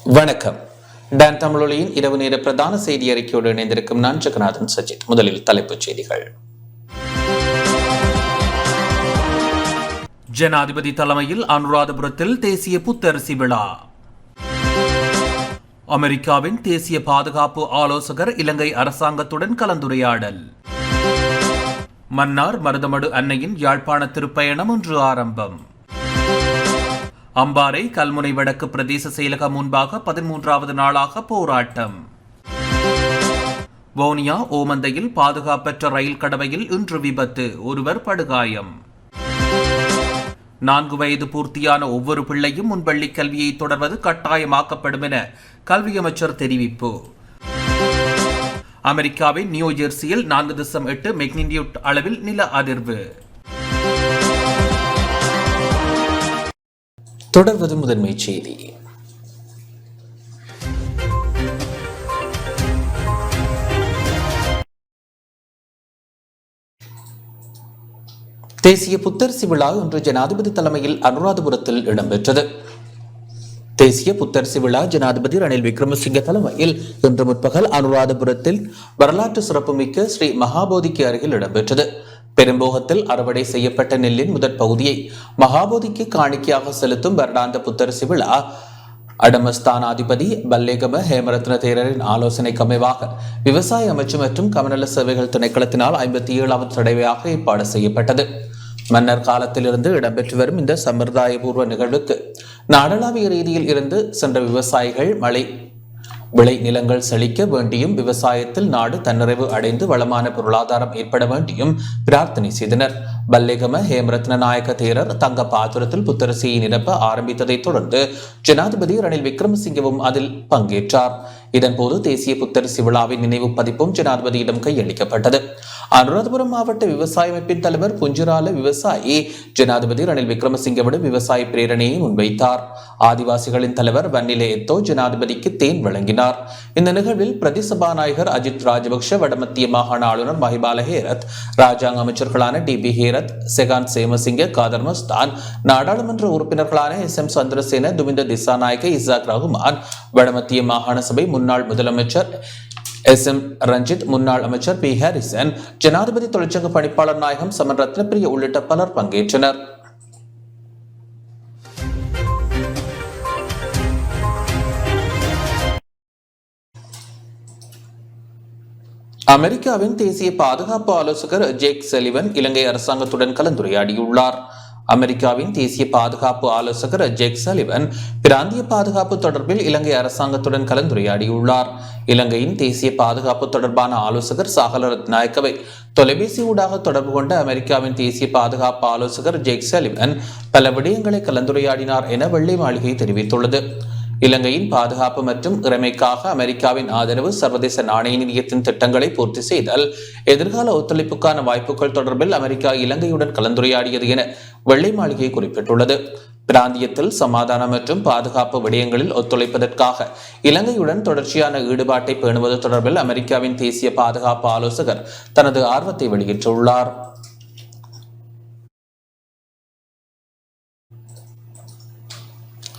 வணக்கம். டான் தமிழொலியின் இரவு நேர பிரதான செய்தி அறிக்கையோடு இணைந்திருக்கும் நான் ஜெகநாதன் சஜித். முதலில் தலைப்புச் செய்திகள். ஜனாதிபதி தலைமையில் அனுராதபுரத்தில் தேசிய புத்தரிசி விழா. அமெரிக்காவின் தேசிய பாதுகாப்பு ஆலோசகர் இலங்கை அரசாங்கத்துடன் கலந்துரையாடல். மன்னார் மருதமடு அன்னையின் யாழ்ப்பாண திருப்பயணம் இன்று ஆரம்பம். அம்பாறை கல்முனை வடக்கு பிரதேச செயலகம் முன்பாக 13வது நாளாக போராட்டம். வவுனியா ஓமந்தையில் பாதுகாப்பற்ற ரயில் கடவையில் இன்று விபத்து, ஒருவர் படுகாயம். 4 வயது பூர்த்தியான ஒவ்வொரு பிள்ளையும் முன்பள்ளி கல்வியை தொடர்வது கட்டாயமாக்கப்படும் என கல்வி அமைச்சர் தெரிவிப்பு. அமெரிக்காவின் நியூ ஜெர்சியில் 4.8 மெக்னிடியூட் அளவில் நில அதிர்வு. தொடர்வது முதன்மை செய்தி. தேசிய புத்தரிசி விழா இன்று ஜனாதிபதி தலைமையில் அனுராதபுரத்தில் இடம்பெற்றது. தேசிய புத்தரிசி விழா ஜனாதிபதி ரணில் விக்ரமசிங்க தலைமையில் இன்று முற்பகல் அனுராதபுரத்தில் வரலாற்று சிறப்புமிக்க ஸ்ரீ மகாபோதிக்கு அருகில் இடம்பெற்றது. பெரும்போகத்தில் அறுவடை செய்யப்பட்ட நெல்லின் முதற் பகுதியை மகாபோதிக்கு காணிக்கையாக செலுத்தும் வருடாந்த புத்தரிசி விழா அடமஸ்தானாதிபதி பல்லேகம ஹேமரத்ன தேரரின் ஆலோசனைக்கு அமைவாக விவசாய அமைச்சு மற்றும் கமநல சேவைகள் திணைக்களத்தினால் 57வது தடவையாக ஏற்பாடு செய்யப்பட்டது. மன்னர் காலத்திலிருந்து இடம்பெற்று வரும் இந்த சம்பிரதாயபூர்வ நிகழ்வுக்கு நாடளாவிய ரீதியில் இருந்து சென்ற விவசாயிகள் விளை நிலங்கள் செழிக்க வேண்டியும் விவசாயத்தில் நாடு தன்னிறைவு அடைந்து வளமான பொருளாதாரம் ஏற்பட வேண்டியும் பிரார்த்தனை செய்தனர். பல்லேகம ஹேமரத்ன நாயக்க தேரர் தங்க பாத்திரத்தில் புத்தரிசியை நிரப்ப ஆரம்பித்ததை தொடர்ந்து ஜனாதிபதி ரணில் விக்ரமசிங்கவும் அதில் பங்கேற்றார். இதன்போது தேசிய புத்தரிசி விழாவின் நினைவு பதிப்பும் ஜனாதிபதியிடம் கையளிக்கப்பட்டது. அனுராதபுரம் மாவட்ட விவசாய அமைப்பின் தலைவர் புஞ்சிரால விவசாயி ஜனாதிபதி ரணில் விக்ரமசிங்கவிடம் விவசாய பிரேரணையை முன்வைத்தார். ஆதிவாசிகளின் தலைவர் வன்னிலே எத்தோ ஜனாதிபதிக்கு தேன் வழங்கினார். இந்த நிகழ்வில் பிரதி சபாநாயகர் அஜித் ராஜபக்ஷ, வடமத்திய மாகாண ஆளுநர் மஹிபால ஹேரத், ராஜாங்க அமைச்சர்களான டிபி ஹேரத், செகான் சேமசிங்க, காதர் மஸ்தான், நாடாளுமன்ற உறுப்பினர்களான SM சந்திரசேன, துமிந்த திசாநாயக்க, இசாக் ரகுமான், வடமத்திய மாகாண சபை முன்னாள் முதலமைச்சர் SM ரஞ்சித், முன்னாள் அமைச்சர் P ஹாரிசன், ஜனாதிபதி தொழிற்சங்க பணிப்பாளர் நாயகம் சமன் ரத்னப்பிரிய உள்ளிட்ட பலர் பங்கேற்றனர். அமெரிக்காவின் தேசிய பாதுகாப்பு ஆலோசகர் ஜேக் சலிவன் இலங்கை அரசாங்கத்துடன் கலந்துரையாடியுள்ளார். அமெரிக்காவின் தேசிய பாதுகாப்பு ஆலோசகர் ஜேக் சலிவன் பிராந்திய பாதுகாப்பு தொடர்பில் இலங்கை அரசாங்கத்துடன் கலந்துரையாடியுள்ளார். இலங்கையின் தேசிய பாதுகாப்பு தொடர்பான ஆலோசகர் சாகல ரத்நாயக்கவை தொலைபேசி ஊடாக தொடர்பு கொண்ட அமெரிக்காவின் தேசிய பாதுகாப்பு ஆலோசகர் ஜேக் சலிவன் பல விடயங்களை கலந்துரையாடினார் என வெள்ளை மாளிகை தெரிவித்துள்ளது. இலங்கையின் பாதுகாப்பு மற்றும் இறைமைக்காக அமெரிக்காவின் ஆதரவு, சர்வதேச நாணய நிதியத்தின் திட்டங்களை பூர்த்தி செய்தல், எதிர்கால ஒத்துழைப்புக்கான வாய்ப்புகள் தொடர்பில் அமெரிக்கா இலங்கையுடன் கலந்துரையாடியது என வெள்ளை மாளிகை குறிப்பிட்டுள்ளது. பிராந்தியத்தில் சமாதானம் மற்றும் பாதுகாப்பு விடயங்களில் ஒத்துழைப்பதற்காக இலங்கையுடன் தொடர்ச்சியான ஈடுபாட்டை பேணுவது தொடர்பில் அமெரிக்காவின் தேசிய பாதுகாப்பு ஆலோசகர் தனது ஆர்வத்தை வெளியிட்டுள்ளார்.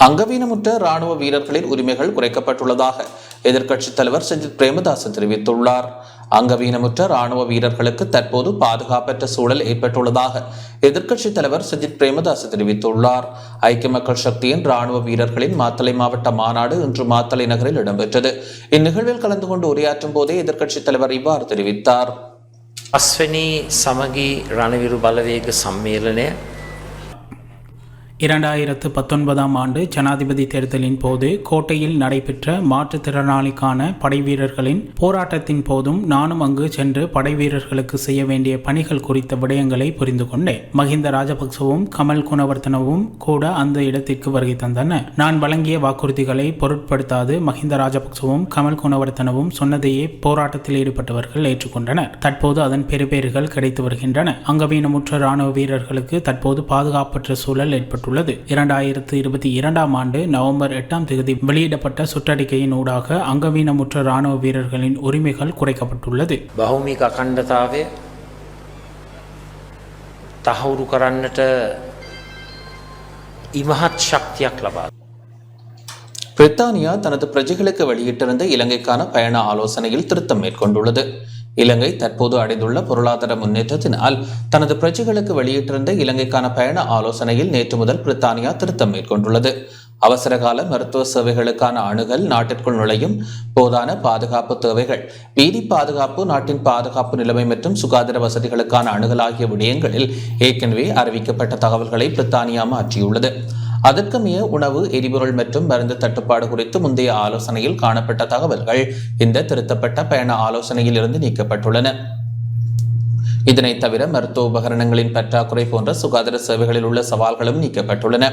அங்கவீனமுற்ற ராணுவ வீரர்களின் உரிமைகள் குறைக்கப்பட்டுள்ளதாக எதிர்க்கட்சித் தலைவர் சஜித் பிரேமதாச தெரிவித்துள்ளார். அங்கவீனமுற்ற ராணுவ வீரர்களுக்கு தற்போது பாதுகாப்பற்ற சூழல் ஏற்பட்டுள்ளதாக எதிர்க்கட்சித் தலைவர் சஜித் பிரேமதாச தெரிவித்துள்ளார். ஐக்கிய மக்கள் சக்தியின் ராணுவ வீரர்களின் மாத்தளை மாவட்ட மாநாடு இன்று மாத்தளை நகரில் இடம்பெற்றது. இந்நிகழ்வில் கலந்து கொண்டு உரையாற்றும் போதே எதிர்க்கட்சித் தலைவர் இவ்வாறு தெரிவித்தார். அஸ்வினி சமகி ரணவிரு பலவேக சம்மேளனே 2019 ஆண்டு ஜனாதிபதி தேர்தலின் போது கோட்டையில் நடைபெற்ற மாற்றுத்திறனாளிக்கான படைவீரர்களின் போராட்டத்தின் போதும் நானும் அங்கு சென்று படைவீரர்களுக்கு செய்ய வேண்டிய பணிகள் குறித்த விடயங்களை புரிந்து கொண்டேன். மஹிந்த ராஜபக்சவும் கமல் குணவர்த்தனவும் கூட அந்த இடத்திற்கு வருகை தந்தனர். நான் வழங்கிய வாக்குறுதிகளை பொருட்படுத்தாது மஹிந்த ராஜபக்சவும் கமல் குணவர்த்தனவும் சொன்னதையே போராட்டத்தில் ஈடுபட்டவர்கள் ஏற்றுக்கொண்டனர். தற்போது அதன் பெறுபேறுகள் கிடைத்து வருகின்றன. அங்கவீனமுற்ற இராணுவ வீரர்களுக்கு தற்போது பாதுகாப்பற்ற சூழல் ஏற்பட்டுள்ளது. 2022 ஆண்டு நவம்பர் 8ஆம் தேதி வெளியிடப்பட்ட சுற்றறிக்கையின் ஊடாக அங்கவீனமுற்ற இராணுவ வீரர்களின் உரிமைகள் குறைக்கப்பட்டுள்ளது. බහුමික අඛණ්ඩතාවය තහවුරු කරන්නට ඉමහත් ශක්තියක් ලබා பிரித்தானியா தனது பிரஜைகளுக்கு வெளியிட்டிருந்த இலங்கைக்கான பயண ஆலோசனையில் திருத்தம் மேற்கொண்டுள்ளது. இலங்கை தற்போது அடைந்துள்ள பொருளாதார முன்னேற்றத்தினால் தனது பிரஜைகளுக்கு வெளியிட்டிருந்த இலங்கைக்கான பயண ஆலோசனையில் நேற்று முதல் பிரித்தானியா திருத்தம் மேற்கொண்டுள்ளது. அவசரகால மருத்துவ சேவைகளுக்கான அணுகல், நாட்டிற்குள் நுழையும் போதான பாதுகாப்பு தேவைகள், வீதி பாதுகாப்பு, நாட்டின் பாதுகாப்பு நிலைமை மற்றும் சுகாதார வசதிகளுக்கான அணுகல் ஆகிய விடயங்களில் ஏற்கனவே அறிவிக்கப்பட்ட தகவல்களை பிரித்தானியா மாற்றியுள்ளது. அதற்கமைய உணவு, எரிபொருள் மற்றும் மருந்து தட்டுப்பாடு குறித்து முந்தைய ஆலோசனையில் காணப்பட்ட தகவல்கள் இந்த திருத்தப்பட்ட பயண ஆலோசனையில் இருந்து நீக்கப்பட்டுள்ளன. இதனை தவிர மருத்துவ உபகரணங்களின் பற்றாக்குறை போன்ற சுகாதார சேவைகளில் உள்ள சவால்களும் நீக்கப்பட்டுள்ளன.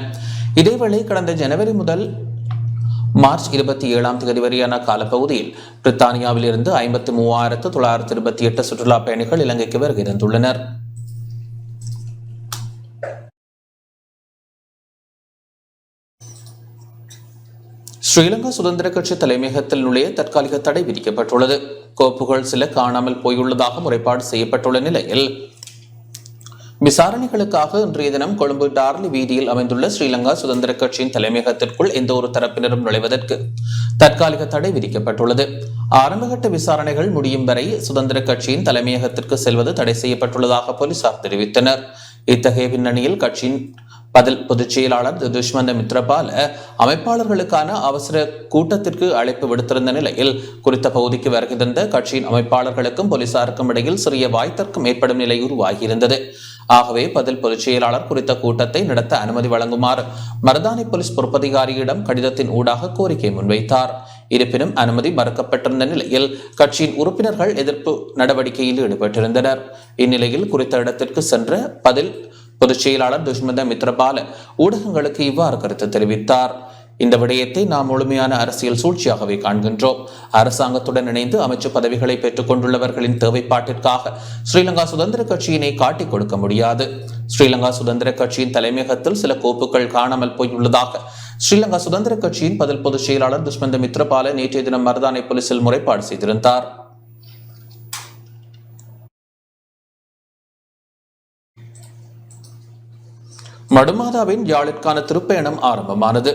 இதேவேளை கடந்த ஜனவரி முதல் மார்ச் 27 வரையான காலப்பகுதியில் பிரித்தானியாவில் இருந்து 53,928 சுற்றுலா பயணிகள் இலங்கைக்கு வருகை தந்துள்ளனர். ஸ்ரீலங்கா சுதந்திர கட்சி தலைமையகத்தில் நுழைய தற்காலிக தடை விதிக்கப்பட்டுள்ளது. கோப்புகள் சில காணாமல் போயுள்ளதாக முறைப்பாடு செய்யப்பட்டுள்ள நிலையில் விசாரணைகளுக்காக இன்றைய தினம் கொழும்பு டார்லி வீதியில் அமைந்துள்ள ஸ்ரீலங்கா சுதந்திர கட்சியின் தலைமையகத்திற்குள் எந்த ஒரு தரப்பினரும் நுழைவதற்கு தற்காலிக தடை விதிக்கப்பட்டுள்ளது. ஆரம்பகட்ட விசாரணைகள் முடியும் வரை சுதந்திர கட்சியின் தலைமையகத்திற்கு செல்வது தடை செய்யப்பட்டுள்ளதாக போலீசார் தெரிவித்தனர். இத்தகைய பின்னணியில் கட்சியின் பதில் பொதுச் செயலாளர் துஷ்மந்த மித்ரபால அமைப்பாளர்களுக்கான அவசர கூட்டத்திற்கு அழைப்பு விடுத்திருந்த நிலையில் குறித்த பகுதிக்கு வருகை தந்த கட்சியின் அமைப்பாளர்களுக்கும் போலீசாருக்கும் இடையில் சிறிய வாய்த்தர்க்கம் ஏற்படும் நிலை உருவாகியிருந்தது. ஆகவே பதில் பொதுச் செயலாளர் குறித்த கூட்டத்தை நடத்த அனுமதி வழங்குமாறு மருதானை போலீஸ் பொறுப்பதிகாரியிடம் கடிதத்தின் ஊடாக கோரிக்கை முன்வைத்தார். இருப்பினும் அனுமதி மறுக்கப்பட்டிருந்த நிலையில் கட்சியின் உறுப்பினர்கள் எதிர்ப்பு நடவடிக்கையில் ஈடுபட்டிருந்தனர். இந்நிலையில் குறித்த இடத்திற்கு சென்ற பதில் பொதுச் செயலாளர் துஷ்மந்த மித்ரபால ஊடகங்களுக்கு இவ்வாறு கருத்து தெரிவித்தார். இந்த விடயத்தை நாம் முழுமையான அரசியல் சூழ்ச்சியாகவே காண்கின்றோம். அரசாங்கத்துடன் இணைந்து அமைச்சு பதவிகளை பெற்றுக் கொண்டுள்ளவர்களின் தேவைப்பாட்டிற்காக ஸ்ரீலங்கா சுதந்திர கட்சியினை காட்டிக் கொடுக்க முடியாது. ஸ்ரீலங்கா சுதந்திர கட்சியின் தலைமையகத்தில் சில கோப்புகள் காணாமல் போயுள்ளதாக ஸ்ரீலங்கா சுதந்திர கட்சியின் பதில் பொதுச் செயலாளர் துஷ்மந்த மித்ரபால நேற்றைய தினம் மருதானை போலீசில் முறைப்பாடு செய்திருந்தார். மடுமாதாவின் யாழிற்கான திருப்பயணம் ஆரம்பமானது.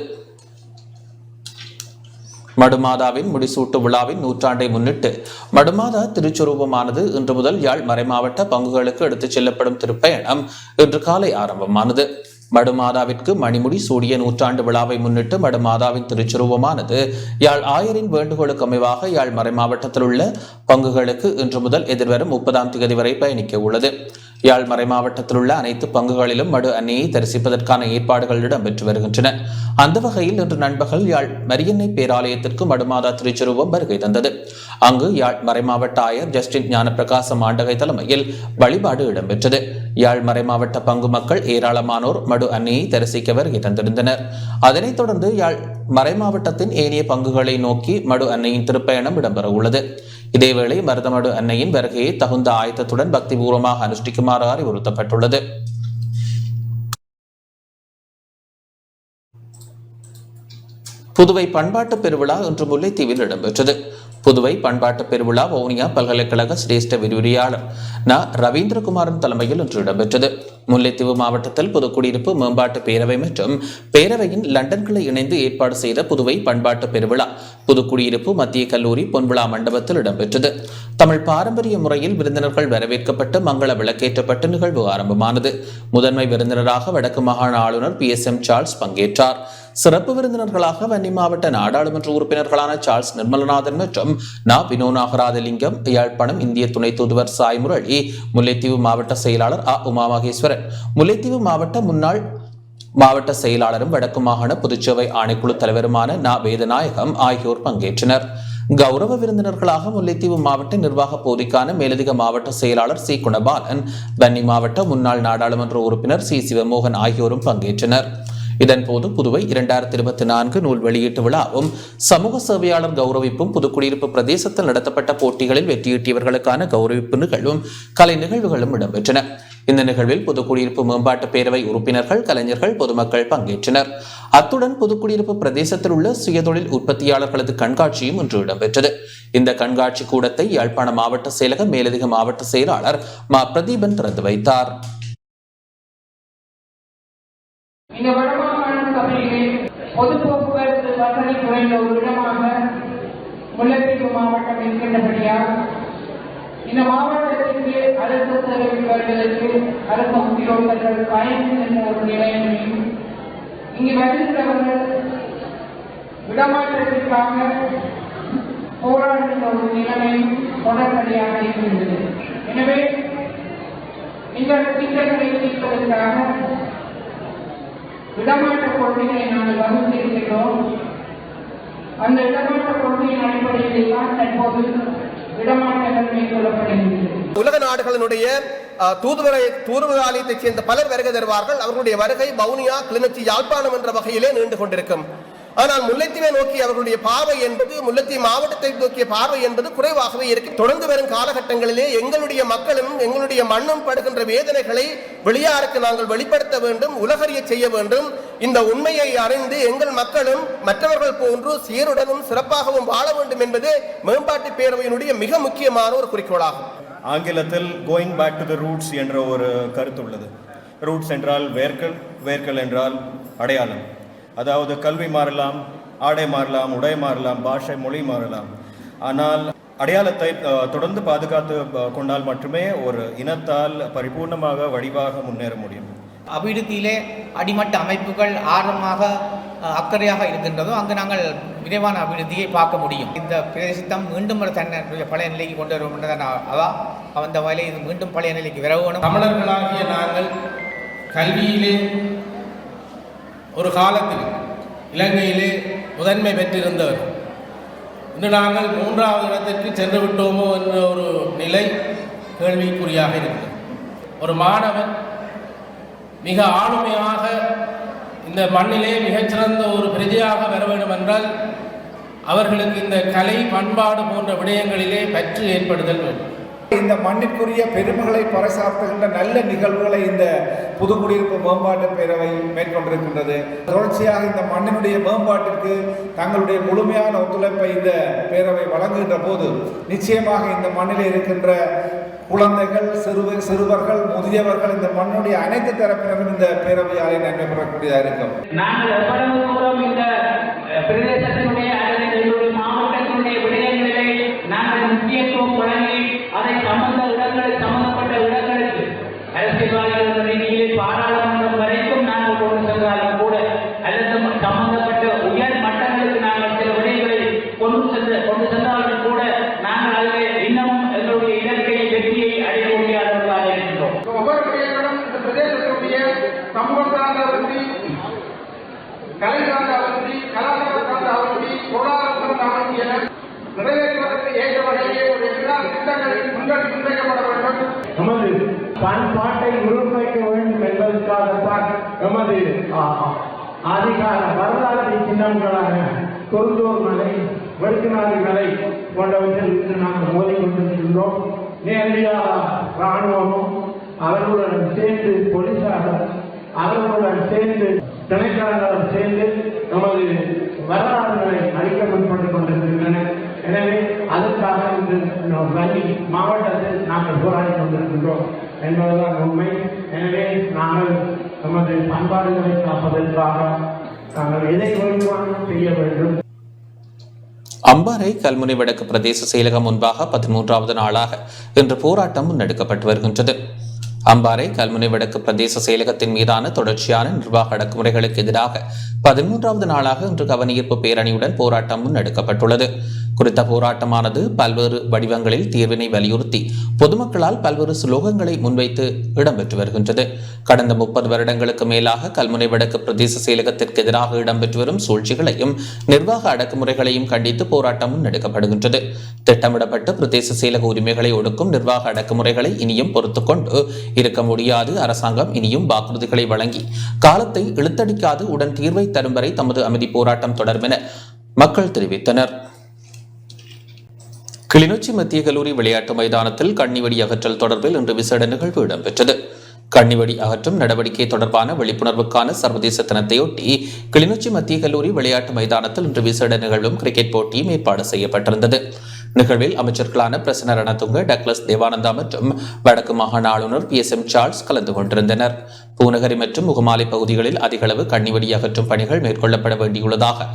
மடுமாதாவின் முடிசூட்டு விழாவின் நூற்றாண்டை முன்னிட்டு மடுமாதா திருச்சொரூபமானது இன்று முதல் யாழ் மறைமாவட்ட பங்குகளுக்கு எடுத்துச் செல்லப்படும் திருப்பயணம் இன்று காலை ஆரம்பமானது. மடுமாதாவிற்கு மணிமுடி சூடிய நூற்றாண்டு விழாவை முன்னிட்டு மடுமாதாவின் திருச்சுருவமானது யாழ் ஆயரின் வேண்டுகோளுக்கு அமைவாக யாழ் மறைமாவட்டத்தில் உள்ள பங்குகளுக்கு இன்று முதல் எதிர்வரும் 30ஆம் தேதி வரை பயணிக்க உள்ளது. யாழ் மறை மாவட்டத்தில் உள்ள அனைத்து பங்குகளிலும் மடு அன்னையை தரிசிப்பதற்கான ஏற்பாடுகள் இடம்பெற்று வருகின்றன. அந்த வகையில் இன்று நண்பகல் யாழ் மரியன்னை பேராலயத்திற்கு மடுமாதா திருச்சுருவம் வருகை தந்தது. அங்கு யாழ் மறைமாவட்ட ஆயர் ஜஸ்டின் ஞானப்பிரகாச மாண்டகை தலைமையில் வழிபாடு இடம்பெற்றது. யாழ் மறைமாவட்ட பங்கு மக்கள் ஏராளமானோர் மடு அன்னையை தரிசிக்க வருகை தந்திருந்தனர். அதனைத் தொடர்ந்து யாழ் மறைமாவட்டத்தின் ஏனைய பங்குகளை நோக்கி மடு அன்னையின் திருப்பயணம் இடம்பெற உள்ளது. இதேவேளை மருதமடு அன்னையின் வருகையை தகுந்த ஆயத்தத்துடன் பக்திபூர்வமாக அனுஷ்டிக்குமாறு அறிவுறுத்தப்பட்டுள்ளது. புதுவை பண்பாட்டு பெருவிழா இன்று முல்லைத்தீவில் இடம்பெற்றது. புதுவை பண்பாட்டு பெருவிழா வவுனியா பல்கலைக்கழக சிரேஷ்ட விரிவுரையாளர் ரவீந்திரகுமாரன் தலைமையில் இன்று இடம்பெற்றது. முல்லைத்தீவு மாவட்டத்தில் புதுக்குடியிருப்பு மேம்பாட்டு பேரவை மற்றும் பேரவையின் லண்டன் கிளை இணைந்து ஏற்பாடு செய்த புதுவை பண்பாட்டு பெருவிழா புதுக்குடியிருப்பு மத்திய கல்லூரி பொன்விழா மண்டபத்தில் இடம்பெற்றது. தமிழ் பாரம்பரிய முறையில் விருந்தினர்கள் வரவேற்கப்பட்டு மங்கள விளக்கேற்றப்பட்டு நிகழ்வு ஆரம்பமானது. முதன்மை விருந்தினராக வடக்கு மாகாண ஆளுநர் PSM சார்ல்ஸ் பங்கேற்றார். சிறப்பு விருந்தினர்களாக வன்னி மாவட்ட நாடாளுமன்ற உறுப்பினர்களான சார்ல்ஸ் நிர்மலநாதன் மற்றும் வினோநாகராதலிங்கம், யாழ்ப்பாணம் இந்திய துணை தூதுவர் சாய் முரளி, முல்லைத்தீவு மாவட்ட செயலாளர் உமா மகேஸ்வரன், முல்லைத்தீவு மாவட்ட முன்னாள் மாவட்ட செயலாளரும் வடக்கு மாகாண பொதுச்சேவை ஆணைக்குழு தலைவருமான வேதநாயகம் ஆகியோர் பங்கேற்றனர். கௌரவ விருந்தினர்களாக முல்லைத்தீவு மாவட்ட நிர்வாக பகுதிக்கான மேலதிக மாவட்ட செயலாளர் C குணபாலன், வன்னி மாவட்ட முன்னாள் நாடாளுமன்ற உறுப்பினர் C சிவமோகன் ஆகியோரும் பங்கேற்றனர். இதன்போது புதுவை 2024 நூல் வெளியீட்டு விழாவும் சமூக சேவையாளர் கௌரவிப்பும் புதுக்குடியிருப்பு பிரதேசத்தில் நடத்தப்பட்ட போட்டிகளில் வெற்றியீட்டியவர்களுக்கான கௌரவிப்பு நிகழ்வும் கலை நிகழ்வுகளும் இடம்பெற்றன. இந்த நிகழ்வில் புதுக்குடியிருப்பு மேம்பாட்டு பேரவை உறுப்பினர்கள், கலைஞர்கள், பொதுமக்கள் பங்கேற்றனர். அத்துடன் புதுக்குடியிருப்பு பிரதேசத்தில் உள்ள சுயதொழில் உற்பத்தியாளர்களது கண்காட்சியும் இன்று இடம்பெற்றது. இந்த கண்காட்சி கூடத்தை யாழ்ப்பாண மாவட்ட செயலக மேலதிக மாவட்ட செயலாளர் பிரதீபன் திறந்து வைத்தார். இந்த வடமாகாண சபையிலே பொது போக்குவரத்து வசதி குறைந்த ஒரு இடமாக முல்லைத்தீவு மாவட்டம் இருக்கின்றபடியால் இந்த மாவட்டத்திற்கு அரசு சேவைக்கு வருவதற்கு அரசு உத்தியோகர்கள் பயணம் என்ற ஒரு நிலையையும் இங்கு வருகின்றவர்கள் இடமாற்றத்திற்காக போராடுகின்ற ஒரு நிலைமையும் தொடர்படியாக இருக்கின்றது. எனவே இந்த திட்டங்களை தீர்ப்பதற்காக இடமாற்ற கொள்கையை நாங்கள் வகுத்திருக்கிறோம். அந்த இடமாற்ற கொள்கையின் அடிப்படையில் தான் தற்போது இடமாற்றங்கள் மேற்கொள்ளப்படுகின்றது. உலக நாடுகளினுடைய தூதுவராலயத்தைச் சேர்ந்த பலர் வருகை தருவார்கள். அவர்களுடைய வருகை வவுனியா, கிளிநொச்சி, யாழ்ப்பாணம் என்ற வகையிலே நீண்டு கொண்டிருக்கும். ஆனால் முல்லைத்தீவை நோக்கி அவர்களுடைய பார்வை என்பது, முல்லைத்தீவு மாவட்டத்தை நோக்கிய பார்வை என்பது குறைவாகவே இருக்கு. தொடர்ந்து வரும் காலகட்டங்களிலே எங்களுடைய மக்களும் எங்களுடைய மண்ணும் படுகின்ற வேதனைகளை வெளியாருக்கு நாங்கள் வெளிப்படுத்த வேண்டும், உலகறிய செய்ய வேண்டும். இந்த உண்மையை அறிந்து எங்கள் மக்களும் மற்றவர்கள் போன்று சீருடனும் சிறப்பாகவும் வாழ வேண்டும் என்பது மேம்பாட்டு பேரவையினுடைய மிக முக்கியமான ஒரு குறிக்கோளாகும். ஆங்கிலத்தில் going back to the roots என்ற ஒரு கருத்து உள்ளது. ரூட்ஸ் என்றால் வேர்கள், வேர்கள் என்றால் அடையாளம். அதாவது கல்வி மாறலாம், ஆடை மாறலாம், உடை மாறலாம், பாஷை, மொழி மாறலாம். ஆனால் அடையாளத்தை தொடர்ந்து பாதுகாத்து கொண்டால் மட்டுமே ஒரு இனத்தால் பரிபூர்ணமாக வடிவாக முன்னேற முடியும். அபிவிருத்தியிலே அடிமட்ட அமைப்புகள் ஆர்வமாக அக்கறையாக இருக்கின்றதோ அங்கு நாங்கள் விரைவான அபிவிருத்தியை பார்க்க முடியும். இந்த பிரதேசத்தம் மீண்டும் ஒரு தன்னுடைய பழைய நிலைக்கு கொண்டு வரும் அதான் அந்த வகையில் இது மீண்டும் பழைய நிலைக்கு விரவணும். தமிழர்களாகிய நாங்கள் கல்வியிலே ஒரு காலத்தில் இலங்கையிலே முதன்மை பெற்றிருந்தவர். இன்று நாங்கள் 3வது இடத்திற்கு சென்று விட்டோமோ என்ற ஒரு நிலை கேள்விக்குறியாக இருக்கிறது. ஒரு மாணவன் மிக ஆளுமையாக இந்த மண்ணிலே மிகச்சிறந்த ஒரு பிரஜையாக வர வேண்டும் என்றால் அவர்களுக்கு இந்த கலை, பண்பாடு போன்ற விடயங்களிலே பற்று ஏற்படுதல் வேண்டும். இந்த மண்ணிற்குரிய பெருமைகளை பறைசாற்றுகின்ற நல்ல நிகழ்வுகளை இந்த புதுக்குடியிருப்பு மேம்பாட்டு பேரவை மேற்கொண்டிருக்கின்றது. தொடர்ச்சியாக இந்த மண்ணினுடைய மேம்பாட்டிற்கு தங்களுடைய முழுமையான ஒத்துழைப்பை இந்த பேரவை வழங்குகின்ற போது நிச்சயமாக இந்த மண்ணில் இருக்கின்ற குழந்தைகள், சிறுவர்கள், முதியவர்கள், இந்த மண்ணுடைய அனைத்து தரப்பினரும் இந்த பேரவையாலே நன்மை பெறக்கூடியதாக இருக்கும். நாங்கள் எவ்வளவு தூரம் இந்த பிரதேசத்தினுடைய அல்லது மாவட்டத்தினுடைய விடயங்களிலே நாங்கள் முக்கியத்துவம் வழங்கி அதை சம்பந்தப்பட்ட இடங்களுக்கு அரசியல்வாதிகள் ரீதியிலே பாராளுமன்றம் வரைக்கும் நாங்கள் கொண்டு சென்றாலும் கூட அல்லது சம்பந்தப்பட்ட உயர் மட்டங்களுக்கு நாங்கள் சில விடயங்களை கொண்டு சென்றாலும் கூட நாங்கள் அதில் இன்னமும் எங்களுடைய இலக்கையை, வெற்றியை அடைய முடியாதவர்களாக இருக்கின்றோம். ஒவ்வொரு விடயங்களும் இந்த பிரதேசத்தினுடைய சமூகம் சார்ந்த அபிவிருத்தி, கலை சார்ந்த அபிவிருத்தி, கலாச்சார சார்ந்த அபிவிருத்தி, பொருளாதார சார்ந்த அபிவிருத்தி என நிறைவேற்றுவதற்கு ஏற்ற வகையிலே ஒரு எல்லா திட்டங்களில் முன்வைக்கப்பட வேண்டும். நமது பண்பாட்டை உருவாக்க வேண்டும் என்பதற்காகத்தான் நமது அதிகார வரலாற்று சின்னங்களான குருந்தூர் மலை, வடுக்குநாடு மலை போன்றவற்றில் நாங்கள் மோதிக்கொண்டிருக்கின்றோம். நேரடியாக இராணுவமும் அவர்களுடன் சேர்ந்து போலீசாரும் அவர்களுடன் சேர்ந்து திணைக்களங்களுடன் சேர்ந்து நமது வரலாறுகளை அழிக்க முற்பட்டுக் கொண்டிருக்கின்றன. எனவே அதற்காக இந்த வழி மாவட்டத்தில் நாங்கள் போராடி கொண்டிருக்கின்றோம் என்பதுதான் உண்மை. எனவே நாங்கள் நமது பண்பாடுகளை காப்பதற்காக நாங்கள் எதை வேண்டுமானும் செய்ய வேண்டும். அம்பாறை கல்முனை வடக்கு பிரதேச செயலகம் முன்பாக 13வது நாளாக இன்று போராட்டம் முன்னெடுக்கப்பட்டு வருகின்றது. அம்பாறை கல்முனை வடக்கு பிரதேச செயலகத்தின் மீதான தொடர்ச்சியான நிர்வாக அடக்குமுறைகளுக்கு எதிராக 13வது நாளாக இன்று கவனஈர்ப்பு பேரணியுடன் போராட்டம் முன்னெடுக்கப்பட்டுள்ளது. குறித்த போராட்டமானது பல்வேறு வடிவங்களில் தீர்வினை வலியுறுத்தி பொதுமக்களால் பல்வேறு சுலோகங்களை முன்வைத்து இடம்பெற்று வருகின்றது. கடந்த 30 வருடங்களுக்கு மேலாக கல்முனை வடக்கு பிரதேச செயலகத்திற்கு எதிராக இடம்பெற்று வரும் சூழ்ச்சிகளையும் நிர்வாக அடக்குமுறைகளையும் கண்டித்து போராட்டம் முன்னெடுக்கப்படுகின்றது. திட்டமிடப்பட்டு பிரதேச செயலக உரிமைகளை ஒடுக்கும் நிர்வாக அடக்குமுறைகளை இனியும் பொறுத்துக் கொண்டு இருக்க முடியாது. அரசாங்கம் இனியும் வாக்குறுதிகளை வழங்கி காலத்தை இழுத்தடிக்காது உடன் தீர்வை தரும் வரை தமது அமைதி போராட்டம் தொடரும் என மக்கள் தெரிவித்தனர். கிளிநொச்சி மத்திய கல்லூரி விளையாட்டு மைதானத்தில் கண்ணிவெடி அகற்றல் தொடர்பில் இன்று விசேட நிகழ்வு இடம்பெற்றது. கண்ணிவெடி அகற்றும் நடவடிக்கை தொடர்பான விழிப்புணர்வுக்கான சர்வதேச தினத்தையொட்டி கிளிநொச்சி மத்திய கல்லூரி விளையாட்டு மைதானத்தில் இன்று விசேட நிகழ்வும் கிரிக்கெட் போட்டியும் ஏற்பாடு செய்யப்பட்டிருந்தது. நிகழ்வில் அமைச்சர்களான பிரசன்ன ரணதுங்க, டக்ளஸ் தேவானந்தா மற்றும் வடக்கு மாகாண ஆளுநர் PSM சார்ல்ஸ் கலந்து கொண்டிருந்தனர். பூநகரி மற்றும் முகமாலை பகுதிகளில் அதிகளவு கண்ணிவெடி அகற்றும் பணிகள் மேற்கொள்ளப்பட வேண்டியுள்ளதாக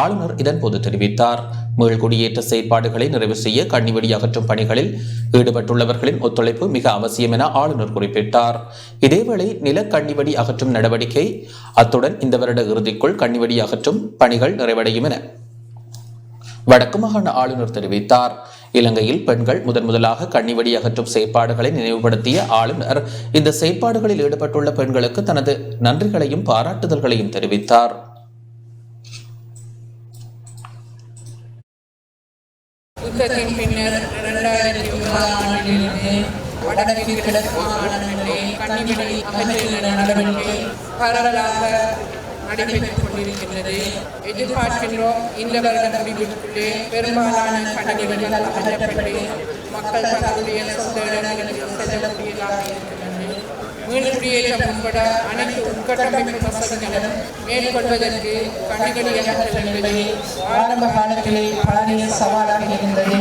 ஆளுநர் இதன்போது தெரிவித்தார். மீள்குடியேற்ற செயற்பாடுகளை நிறைவு செய்ய கண்ணிவெடி அகற்றும் பணிகளில் ஈடுபட்டுள்ளவர்களின் ஒத்துழைப்பு மிக அவசியம் என ஆளுநர் குறிப்பிட்டார். இதேவேளை நில கண்ணிவெடி அகற்றும் நடவடிக்கை அத்துடன் இந்த வருட இறுதிக்குள் கண்ணிவெடி அகற்றும் பணிகள் நிறைவடையும் என வடக்கு மாகாண ஆளுநர் தெரிவித்தார். இலங்கையில் பெண்கள் முதலாக கண்ணிவெடி அகற்றும் செயற்பாடுகளை நினைவுபடுத்திய ஆளுநர் இந்த செயற்பாடுகளில் ஈடுபட்டுள்ள பெண்களுக்கு தனது நன்றிகளையும் பாராட்டுதல்களையும் தெரிவித்தார். யுத்தத்தின் பின்னர் 2001ஆம் ஆண்டிலிருந்து வடக்கு கிழக்கு மாகாணங்களிலே கண்ணிவெடி அகற்றுகிற நடவடிக்கை பரவலாக நடைபெற்றுக் கொண்டிருக்கின்றது. எதிர்பார்க்கின்றோம் இந்த வருட முடிவிற்குள்ளே பெரும்பாலான கண்ணிவெடிகள் அகற்றப்பட்டு மக்கள் தங்களுடைய சொந்த இடங்களுக்கு செல்லக்கூடியதாக இருக்கின்றது. மீள்குடியேற்றம் உட்பட அனைத்து உட்கட்டமைப்பு வசதிகளும் மேற்கொள்வதற்கு கண்ணிவெடி அகற்றல் என்பது ஆரம்ப காலத்திலே பல சவாலாக இருந்தது.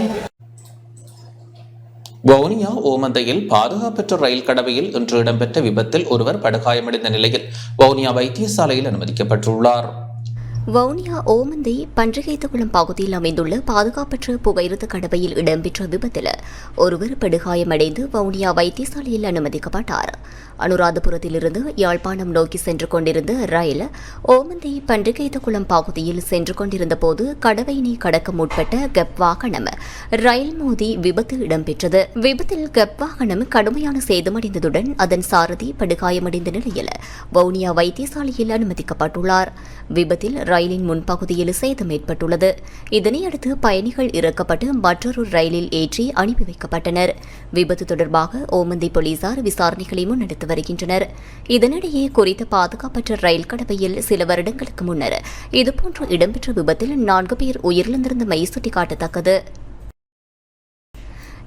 வவுனியா ஓமந்தையில் பாதுகாப்பற்ற ரயில் கடவையில் இன்று இடம்பெற்ற விபத்தில் ஒருவர் படுகாயமடைந்த நிலையில் வவுனியா வைத்தியசாலையில் அனுமதிக்கப்பட்டுள்ளார். வவுனியா ஓமந்தை பன்றிகைத்துக்குளம் பகுதியில் அமைந்துள்ள பாதுகாப்பற்ற புகையிரத கடவையில் இடம்பெற்ற விபத்தில் ஒருவர் படுகாயமடைந்து வவுனியா வைத்தியசாலையில் அனுமதிக்கப்பட்டார். அனுராதபுரத்திலிருந்து யாழ்ப்பாணம் நோக்கி சென்று கொண்டிருந்த ரயில் ஓமந்தை பன்றிகைத்துக்குளம் பகுதியில் சென்று கொண்டிருந்த போது கடவையினை கடக்க முற்பட்ட கப் வாகனம் ரயில் மோதி விபத்து இடம்பெற்றது. விபத்தில் கப் வாகனம் கடுமையான சேதமடைந்ததுடன் அதன் சாரதி படுகாயமடைந்த நிலையில் வவுனியா வைத்தியசாலையில் அனுமதிக்கப்பட்டுள்ளார். விபத்தில் ரயிலின் முன்பகுதியில் சேதம் ஏற்பட்டுள்ளது. இதனையடுத்து பயணிகள் இறக்கப்பட்டு மற்றொரு ரயிலில் ஏற்றி அனுப்பி வைக்கப்பட்டனர். விபத்து தொடர்பாக ஓமந்தை போலீசார் விசாரணைகளை முன்னெடுத்து வருகின்றனர். இதனிடையே குறித்த பாதுகாப்பற்ற ரயில் கடவையில் சில வருடங்களுக்கு முன்னர் இதுபோன்று இடம்பெற்ற விபத்தில் 4 பேர் உயிரிழந்திருந்தமை சுட்டிக்காட்டத்தக்கது.